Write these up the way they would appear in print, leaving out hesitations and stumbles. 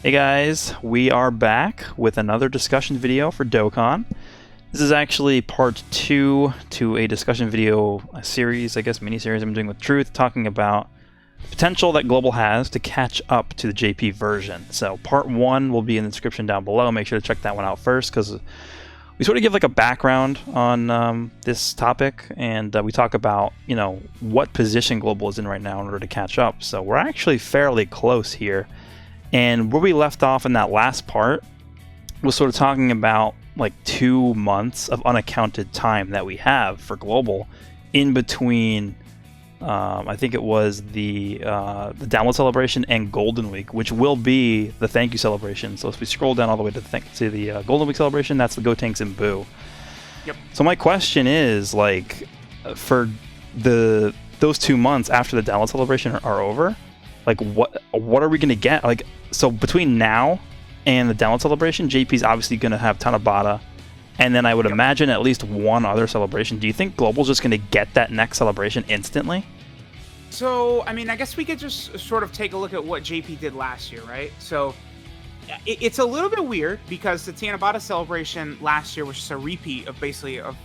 Hey guys, we are back with another discussion video for Dokkan. This is actually part 2 to a discussion video series, I guess mini-series I'm doing with Truth, talking about potential that Global has to catch up to the JP version. So part 1 will be in the description down below. Make sure to check that one out first, because we sort of give like a background on this topic, and we talk about, you know, what position Global is in right now in order to catch up. So we're actually fairly close here. And where we left off in that last part was sort of talking about like 2 months of unaccounted time that we have for Global in between. I think it was the download celebration and Golden Week, which will be the thank you celebration. So if we scroll down all the way to the Golden Week celebration, that's the Go Tanks and Boo. Yep. So my question is, like, for those 2 months after the download celebration are over, like what are we gonna get? Like, so between now and the download celebration, JP's obviously gonna have Tanabata, and then I would imagine at least one other celebration. Do you think Global's just gonna get that next celebration instantly? So, I mean, I guess we could just sort of take a look at what JP did last year, right? So, it's a little bit weird because the Tanabata celebration last year was just a repeat of basically of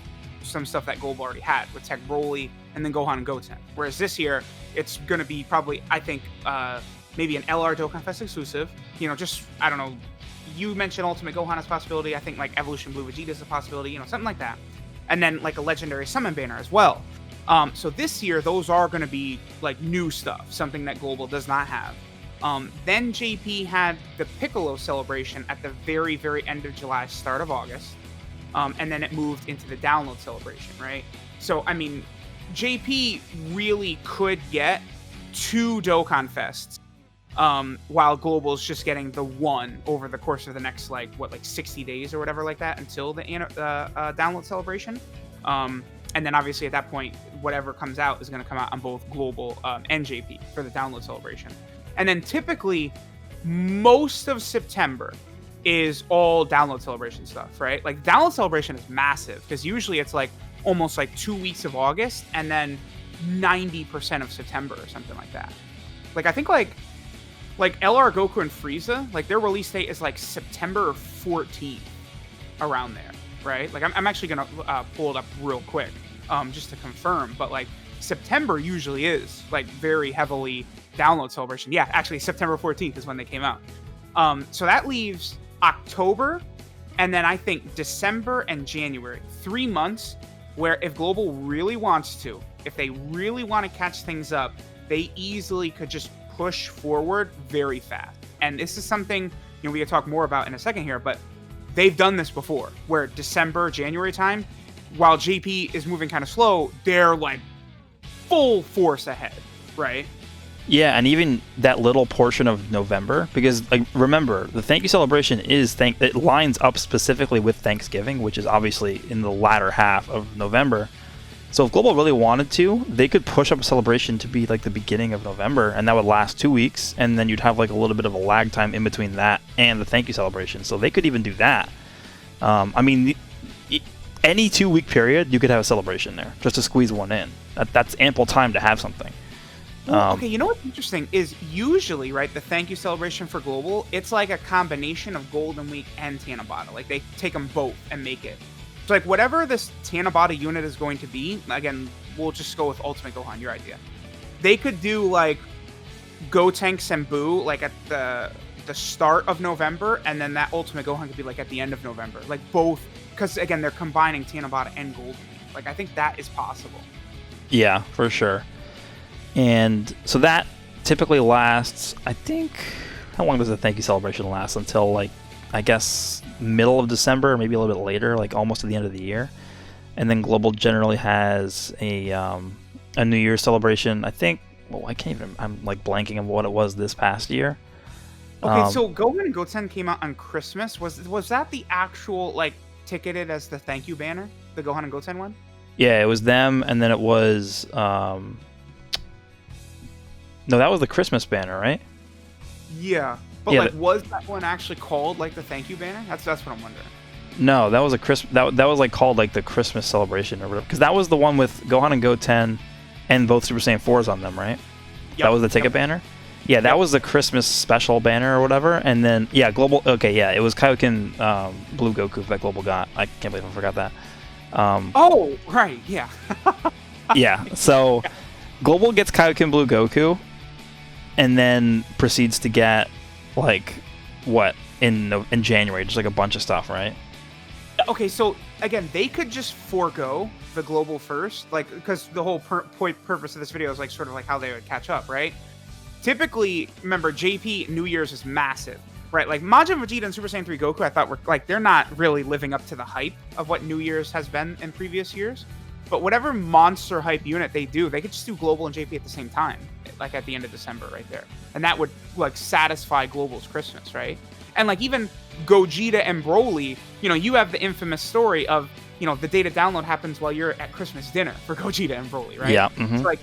some stuff that Global already had with Tech Broly and then Gohan and Goten. Whereas this year, it's going to be probably, I think, maybe an LR Dokkan Fest exclusive. You know, just, I don't know, you mentioned Ultimate Gohan as a possibility. I think like Evolution Blue Vegeta is a possibility, you know, something like that. And then like a Legendary Summon banner as well. So this year, those are going to be like new stuff, something that Global does not have. Then JP had the Piccolo celebration at the very, very end of July, start of August. And then it moved into the download celebration, right? So, I mean, JP really could get 2 Dokkan Fests, while Global's just getting the one over the course of the next, like 60 days or whatever like that until the download celebration. And then obviously at that point, whatever comes out is going to come out on both Global and JP for the download celebration. And then typically, most of September is all download celebration stuff, right? Like, download celebration is massive because usually it's like almost like 2 weeks of August and then 90% of September or something like that. Like, I think like LR Goku and Frieza, like their release date is like September 14th, around there, right? Like, I'm actually gonna pull it up real quick, just to confirm. But like September usually is like very heavily download celebration. Yeah, actually September 14th is when they came out. So that leaves October, and then I think December and January, 3 months where if Global really wants to, if they really want to catch things up, they easily could just push forward very fast. And this is something, you know, we can talk more about in a second here, but they've done this before, where December, January time, while JP is moving kind of slow, they're like full force ahead, right? Yeah, and even that little portion of November, because like remember, the thank you celebration it lines up specifically with Thanksgiving, which is obviously in the latter half of November. So if Global really wanted to, they could push up a celebration to be like the beginning of November, and that would last 2 weeks, and then you'd have like a little bit of a lag time in between that and the thank you celebration. So they could even do that. I mean, any 2 week period, you could have a celebration there just to squeeze one in. That's ample time to have something. Well, okay, you know what's interesting is usually, right, the thank you celebration for Global, it's like a combination of Golden Week and Tanabata. Like, they take them both and make it. So, like, whatever this Tanabata unit is going to be, again, we'll just go with Ultimate Gohan, your idea. They could do, like, Go Tanks and Boo, like, at the start of November, and then that Ultimate Gohan could be, like, at the end of November. Like, both, because, again, they're combining Tanabata and Golden Week. Like, I think that is possible. Yeah, for sure. And so that typically lasts, I think, how long does the thank you celebration last? Until, like, I guess middle of December, maybe a little bit later, like almost to the end of the year. And then Global generally has a New Year's celebration. I think, well, I can't even, I'm like blanking on what it was this past year. Okay, so Gohan and Goten came out on Christmas. Was that the actual, like, ticketed as the thank you banner? The Gohan and Goten one? Yeah, it was them, and then it was, no, that was the Christmas banner, right? Yeah. But, Yeah, like, was that one actually called, like, the thank you banner? That's what I'm wondering. No, that was that was like called like the Christmas celebration or whatever, because that was the one with Gohan and Goten and both Super Saiyan 4s on them, right? Yep. That was the ticket banner. Yeah, that was the Christmas special banner or whatever, and then yeah, global. Okay, yeah, it was Kaioken Blue Goku that Global got. I can't believe I forgot that. Oh, right, yeah. Yeah, so Global gets Kaioken Blue Goku, and then proceeds to get like what in January, just like a bunch of stuff, right? Okay, so again, they could just forego the Global first, like because the whole purpose of this video is like sort of like how they would catch up, right? Typically, remember, JP New Year's is massive, right? Like Majin Vegeta and Super Saiyan 3 Goku, I thought were like they're not really living up to the hype of what New Year's has been in previous years. But whatever monster hype unit they do, they could just do Global and JP at the same time, like at the end of December, right there, and that would like satisfy Global's Christmas, right? And like even Gogeta and Broly, you know, you have the infamous story of, you know, the data download happens while you're at Christmas dinner for Gogeta and Broly, right? Yeah. So like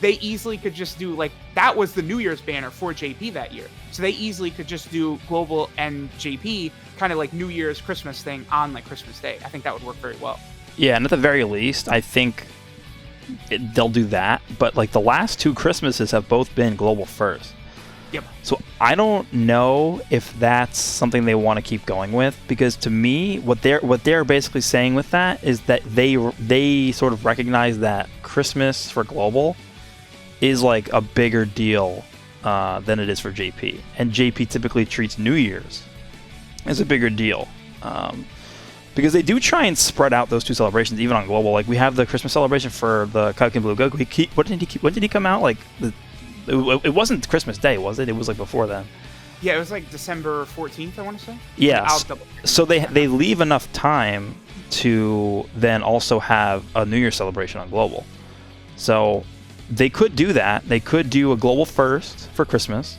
they easily could just do like that was the New Year's banner for JP that year. So they easily could just do Global and JP kind of like New Year's Christmas thing on like Christmas Day. I think that would work very well. Yeah, and at the very least, I think they'll do that. But like the last two Christmases have both been Global first. Yep. So I don't know if that's something they want to keep going with, because to me, what they're basically saying with that is that they sort of recognize that Christmas for Global is like a bigger deal than it is for JP, and JP typically treats New Year's as a bigger deal, because they do try and spread out those two celebrations even on Global. Like we have the Christmas celebration for the Kaioken Blue Goku. When did he come out? Like it wasn't Christmas Day, was it? It was like before then. Yeah, it was like December 14th, I want to say. Yeah. So they leave enough time to then also have a New Year celebration on Global. So they could do that. They could do a Global first for Christmas,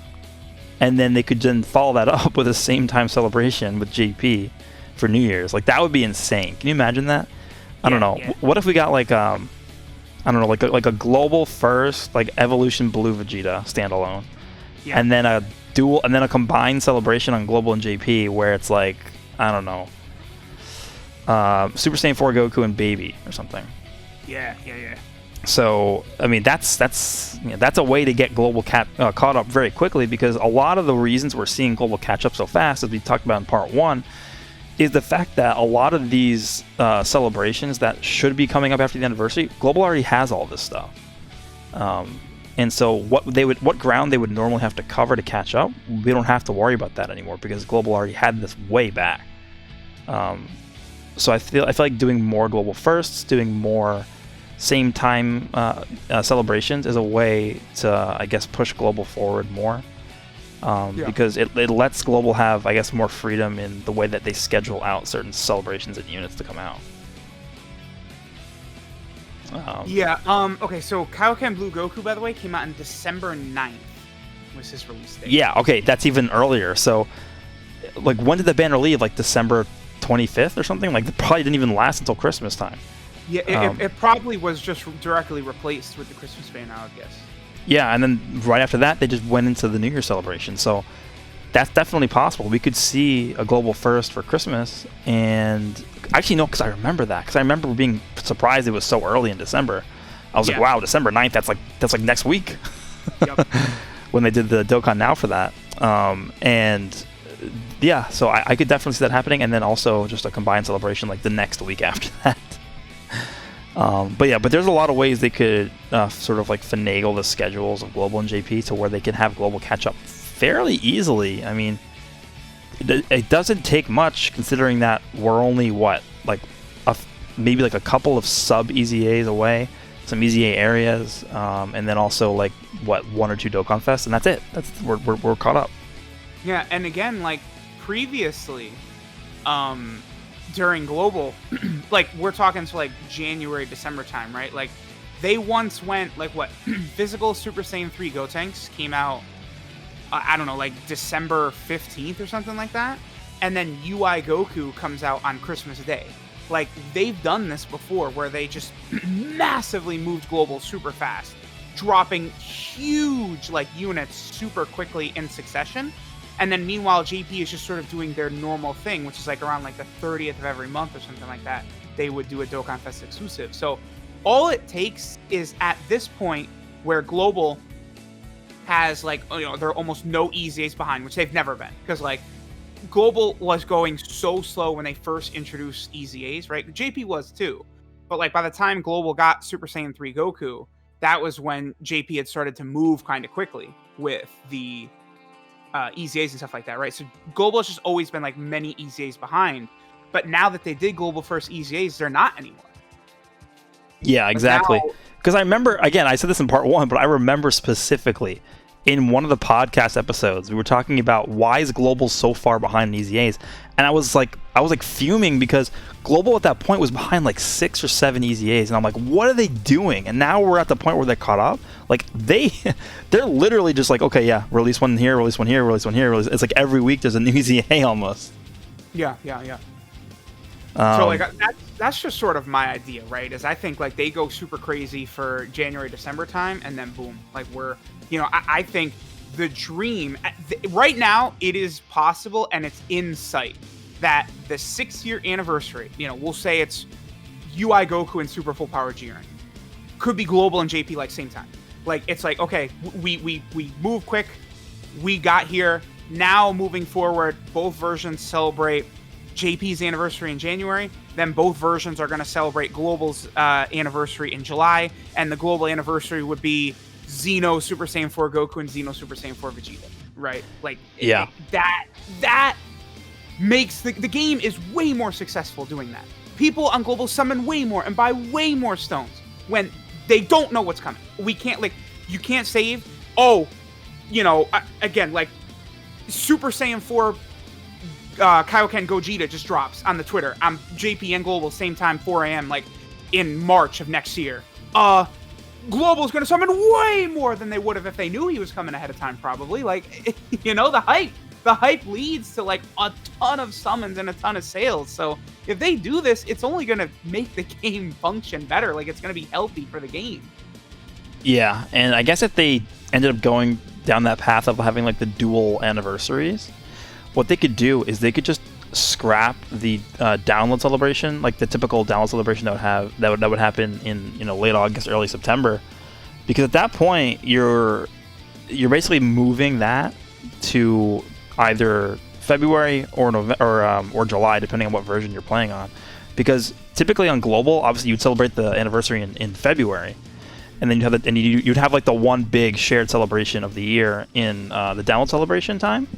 and then they could then follow that up with a same time celebration with JP for New Year's. Like that would be insane. Can you imagine that? I don't know. Yeah. What if we got like I don't know, like a Global first, like Evolution Blue Vegeta standalone, and then a combined celebration on Global and JP where it's like, I don't know, Super Saiyan 4 Goku and Baby or something. Yeah. So I mean that's a way to get Global caught up very quickly, because a lot of the reasons we're seeing Global catch up so fast, as we talked about in part 1, is the fact that a lot of these celebrations that should be coming up after the anniversary, Global already has all this stuff, and so what ground they would normally have to cover to catch up, we don't have to worry about that anymore because Global already had this way back. So I feel like doing more Global firsts, doing more same time celebrations is a way to, I guess, push Global forward more. Because it lets Global have, I guess, more freedom in the way that they schedule out certain celebrations and units to come out. Okay, so Kaioken Blue Goku, by the way, came out on December 9th was his release date. Yeah, okay, that's even earlier. So, like, when did the banner leave? Like, December 25th or something? Like, it probably didn't even last until Christmas time. Yeah, it probably was just directly replaced with the Christmas banner, I would guess. Yeah, and then right after that, they just went into the New Year celebration. So that's definitely possible. We could see a Global first for Christmas, and actually no, because I remember that. Because I remember being surprised it was so early in December. I was like, wow, December 9th, that's like next week. Yep. When they did the Dokkan Now for that. And yeah, so I could definitely see that happening, and then also just a combined celebration like the next week after that. But there's a lot of ways they could sort of like finagle the schedules of Global and JP to where they can have Global catch up fairly easily. I mean, it doesn't take much, considering that we're only maybe like a couple of sub EZAs away, some EZA areas, and then also like one or two Dokkan Fests, and that's it. We're caught up. Yeah, and again, like previously, during Global, like we're talking to like January, December time, right? Like they once went like physical Super Saiyan 3 Gotenks came out, I don't know, like December 15th or something like that. And then UI Goku comes out on Christmas Day. Like they've done this before where they just massively moved Global super fast, dropping huge like units super quickly in succession. And then meanwhile, JP is just sort of doing their normal thing, which is like around like the 30th of every month or something like that. They would do a Dokkan Fest exclusive. So all it takes is at this point where Global has like, they're almost no EZAs behind, which they've never been, because like Global was going so slow when they first introduced EZAs, right? JP was too, but like by the time Global got Super Saiyan 3 Goku, that was when JP had started to move kind of quickly with the EZAs and stuff like that, right? So Global has just always been like many EZAs behind, but now that they did Global first EZAs, they're not anymore. Yeah, exactly. Now, because I remember, again, I said this in part 1, but I remember specifically in one of the podcast episodes, we were talking about why is Global so far behind EZAs, and I was like fuming because Global at that point was behind like 6 or 7 EZAs, and I'm like, what are they doing? And now we're at the point where they're caught up. Like they're literally just like, okay, yeah, release one here, release one here, release one here. It's like every week there's a new EZA almost. Yeah. So like that's just sort of my idea, right? Is I think like they go super crazy for January, December time, and then boom, like I think the dream right now, it is possible and it's in sight that the 6-year anniversary, we'll say it's UI Goku and Super Full Power Jiren, could be Global and JP like same time. Like it's like, okay, we move quick, we got here. Now moving forward, both versions celebrate JP's anniversary in January, then both versions are going to celebrate Global's anniversary in July, and the Global anniversary would be Xeno Super Saiyan 4 Goku and Xeno Super Saiyan 4 Vegeta, right? Like, yeah, that makes the game is way more successful doing that. People on Global summon way more and buy way more stones when they don't know what's coming. We can't, like, you can't save, again, like, Super Saiyan 4 Kaioken Gogeta just drops on the Twitter. I'm JP and Global same time, 4 a.m. like in March of next year. Global's gonna summon way more than they would have if they knew he was coming ahead of time, probably. Like, the hype leads to like a ton of summons and a ton of sales. So if they do this, it's only gonna make the game function better. Like, it's gonna be healthy for the game. Yeah, and I guess if they ended up going down that path of having like the dual anniversaries, what they could do is they could just scrap the download celebration, like the typical download celebration that would happen in late August, early September, because at that point you're basically moving that to either February or November or July, depending on what version you're playing on. Because typically on Global, obviously you'd celebrate the anniversary in February, and then you'd have like the one big shared celebration of the year in the download celebration time.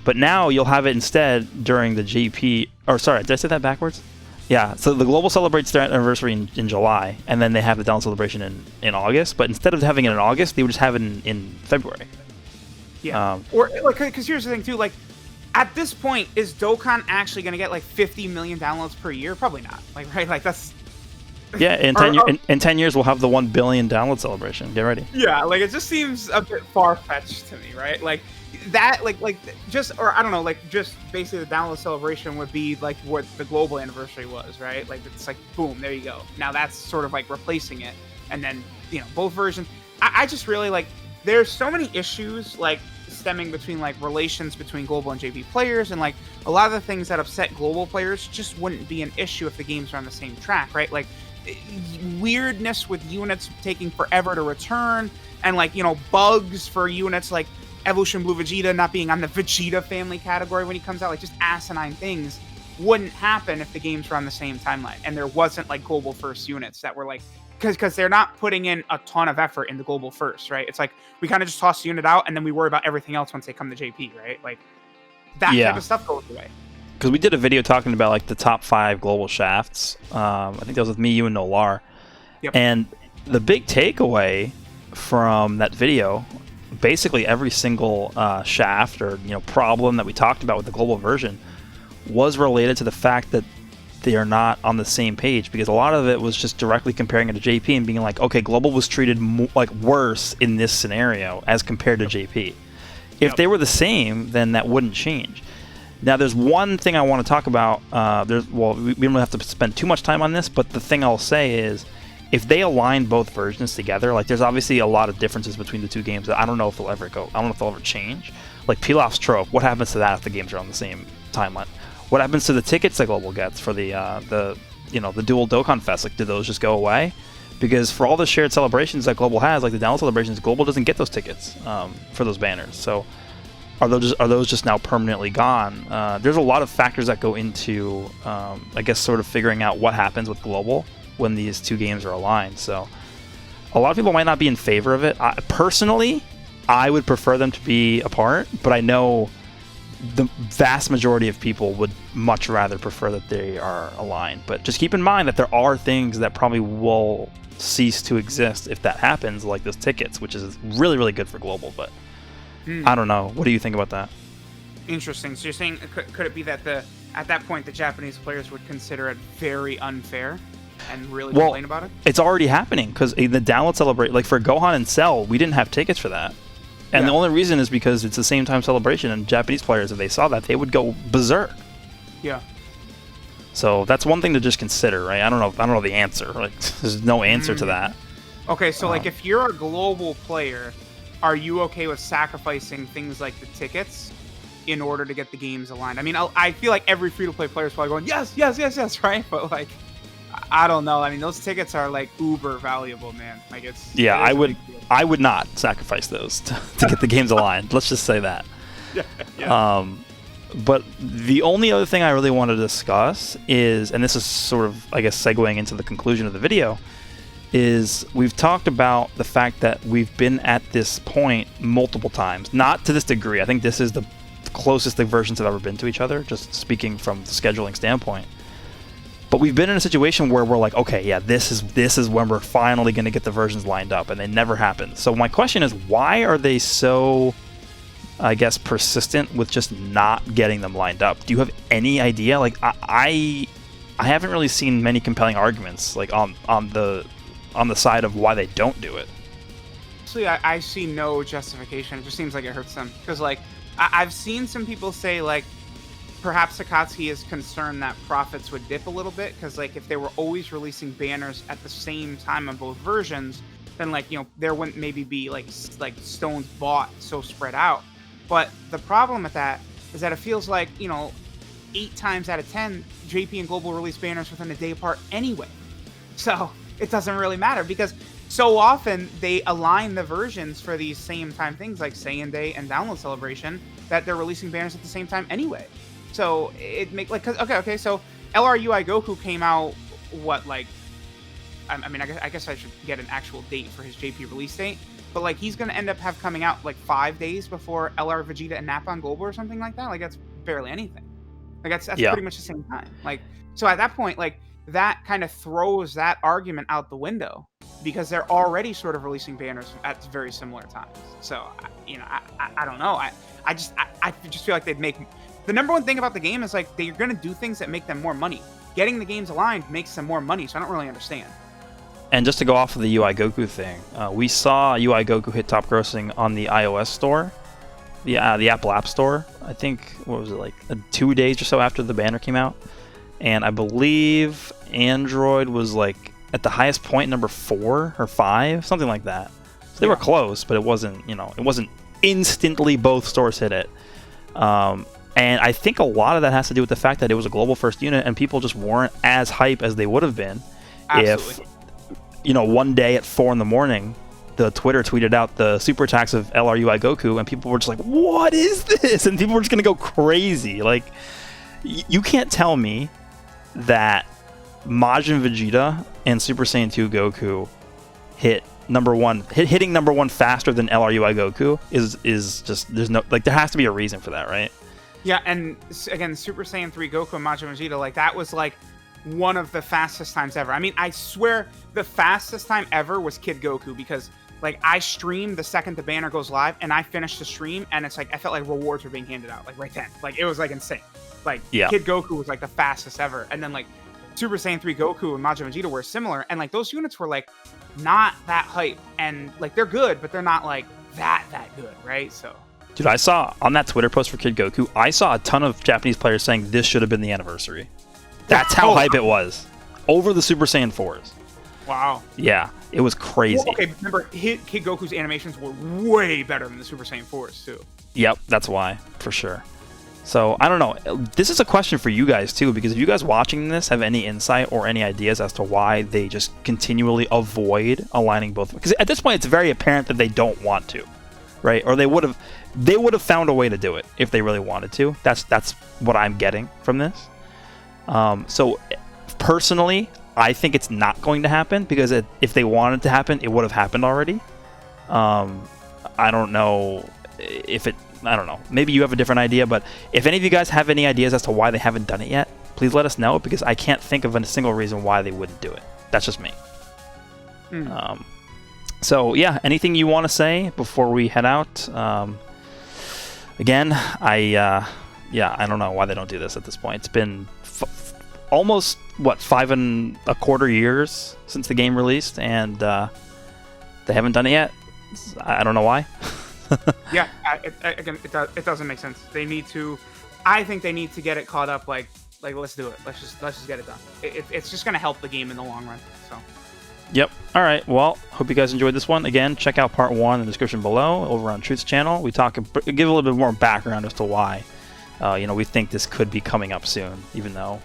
But now you'll have it instead during the JP, or sorry, did I say that backwards? Yeah, so the Global celebrates their anniversary in July, and then they have the down celebration in August. But instead of having it in August, they would just have it in February. Yeah, or like, because here's the thing too, like at this point, is Dokkan actually going to get like 50 million downloads per year? Probably not. Like, right, like that's. Yeah, in 10 years we'll have the 1 billion download celebration. Get ready. Yeah, like it just seems a bit far-fetched to me, right? Like that, I don't know, like just basically the download celebration would be like what the Global anniversary was, right? Like it's like boom, there you go. Now that's sort of like replacing it, and then both versions. I just really like. There's so many issues like stemming between like relations between Global and JP players, and like a lot of the things that upset Global players just wouldn't be an issue if the games are on the same track, right? Like weirdness with units taking forever to return, and like bugs for units like Evolution Blue Vegeta not being on the Vegeta family category when he comes out, like just asinine things wouldn't happen if the games were on the same timeline and there wasn't like Global first units that were like, because they're not putting in a ton of effort in the Global first, right? It's like we kind of just toss the unit out and then we worry about everything else once they come to JP, right? Like that type of stuff goes away. Because we did a video talking about like the top 5 Global shafts. I think that was with me, you, and Nolar. Yep. And the big takeaway from that video, basically every single shaft or problem that we talked about with the Global version was related to the fact that they are not on the same page, because a lot of it was just directly comparing it to JP and being like, okay, Global was treated like worse in this scenario as compared to JP. If they were the same, then that wouldn't change. Now, there's one thing I want to talk about. We don't have to spend too much time on this, but the thing I'll say is, if they align both versions together, like there's obviously a lot of differences between the two games that I don't know if they'll ever change. Like Pilaf's Trope, what happens to that if the games are on the same timeline? What happens to the tickets that Global gets for the dual Dokkan Fest? Like, do those just go away? Because for all the shared celebrations that Global has, like the download celebrations, Global doesn't get those tickets for those banners. So are those just now permanently gone? There's a lot of factors that go into, I guess, sort of figuring out what happens with Global when these two games are aligned. So a lot of people might not be in favor of it. Personally, I would prefer them to be apart, but I know the vast majority of people would much rather prefer that they are aligned. But just keep in mind that there are things that probably will cease to exist if that happens, like those tickets, which is really, really good for Global. But I don't know. What do you think about that? Interesting. So you're saying, could it be that at that point the Japanese players would consider it very unfair and really complain about it? It's already happening, because the download celebrate, like for Gohan and Cell, we didn't have tickets for that. And the only reason is because it's the same time celebration, and Japanese players, if they saw that, they would go berserk. Yeah. So that's one thing to just consider, right? I don't know the answer. Like, there's no answer to that. Okay, so like if you're a global player, are you okay with sacrificing things like the tickets in order to get the games aligned? I mean, I feel like every free-to-play player is probably going, yes, yes, yes, yes, right? But like, I don't know. I mean, those tickets are like uber valuable, man. Like I would not sacrifice those to get the games aligned. Let's just say that. Yeah. But the only other thing I really want to discuss is, and this is sort of, I guess, segueing into the conclusion of the video, is we've talked about the fact that we've been at this point multiple times. Not to this degree. I think this is the closest the versions have ever been to each other, just speaking from the scheduling standpoint. But we've been in a situation where we're like, okay, yeah, this is when we're finally going to get the versions lined up, and they never happen. So my question is, why are they so, I guess, persistent with just not getting them lined up? Do you have any idea? Like, I haven't really seen many compelling arguments, like on the side of why they don't do it. Actually, I see no justification. It just seems like it hurts them, because like I've seen some people say like, perhaps Akatsuki is concerned that profits would dip a little bit, because like if they were always releasing banners at the same time on both versions, then like, you know, there wouldn't maybe be like stones bought so spread out. But the problem with that is that it feels like, you know, 8 times out of 10 JP and Global release banners within a day apart anyway. So it doesn't really matter, because so often they align the versions for these same time things like Saiyan Day and Download Celebration that they're releasing banners at the same time anyway. So it make like, okay, so LRUI Goku came out I mean, I guess I should get an actual date for his JP release date, but like he's gonna end up coming out like 5 days before LR Vegeta and Nappa on Global or something like that. Like that's barely anything. Like that's pretty much the same time. Like, so at that point, like that kind of throws that argument out the window, because they're already sort of releasing banners at very similar times. So you know, I don't know. I just feel like they'd make. The number one thing about the game is like they're going to do things that make them more money. Getting the games aligned makes them more money, so I don't really understand. And just to go off of the UI Goku thing, we saw UI Goku hit top grossing on the iOS store, the Apple App Store. I think, what was it, like 2 days or so after the banner came out, and I believe Android was like at the highest point number 4 or 5, something like that. So they were close, but it wasn't, you know, it wasn't instantly both stores hit it. And I think a lot of that has to do with the fact that it was a global first unit, and people just weren't as hype as they would have been if, you know, one day at 4 in the morning, the Twitter tweeted out the super attacks of LRUI Goku, and people were just like, what is this? And people were just going to go crazy. Like, you can't tell me that Majin Vegeta and Super Saiyan 2 Goku hitting number one faster than LRUI Goku is just, there's no, like, there has to be a reason for that, right? Yeah, and again, Super Saiyan 3 Goku and Majin Vegeta, like, that was, like, one of the fastest times ever. I mean, I swear the fastest time ever was Kid Goku, because, like, I streamed the second the banner goes live, and I finished the stream, and it's like, I felt like rewards were being handed out, like, right then. Like, it was, like, insane. Like, Kid Goku was, like, the fastest ever. And then, like, Super Saiyan 3 Goku and Majin Vegeta were similar, and, like, those units were, like, not that hype. And, like, they're good, but they're not, like, that good, right? So... Dude, I saw on that Twitter post for Kid Goku, I saw a ton of Japanese players saying this should have been the anniversary. That's how hype it was. Over the Super Saiyan 4s. Wow. Yeah, it was crazy. Well, okay, remember, Kid Goku's animations were way better than the Super Saiyan 4s, too. Yep, that's why, for sure. So I don't know. This is a question for you guys too, because if you guys watching this have any insight or any ideas as to why they just continually avoid aligning both, because at this point it's very apparent that they don't want to, right? Or they would have found a way to do it if they really wanted to. That's what I'm getting from this. So personally, I think it's not going to happen, because if they wanted to happen, it would have happened already. I don't know if it. I don't know. Maybe you have a different idea, but if any of you guys have any ideas as to why they haven't done it yet, please let us know, because I can't think of a single reason why they wouldn't do it. That's just me. So yeah, anything you want to say before we head out? Again, I don't know why they don't do this at this point. It's been almost 5.25 years since the game released, and they haven't done it yet. I don't know why. Yeah, it doesn't make sense. They need to. I think they need to get it caught up. Like let's do it. Let's just get it done. It's just gonna help the game in the long run. So. Yep. All right. Well, hope you guys enjoyed this one. Again, check out part 1 in the description below over on Truth's channel. We give a little bit more background as to why, we think this could be coming up soon, even though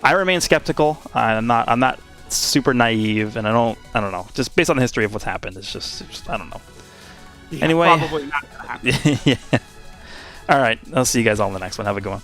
I remain skeptical. I'm not super naive, and I don't know. Just based on the history of what's happened, it's just I don't know. Yeah, anyway, probably not gonna happen. Yeah. All right. I'll see you guys all in the next one. Have a good one.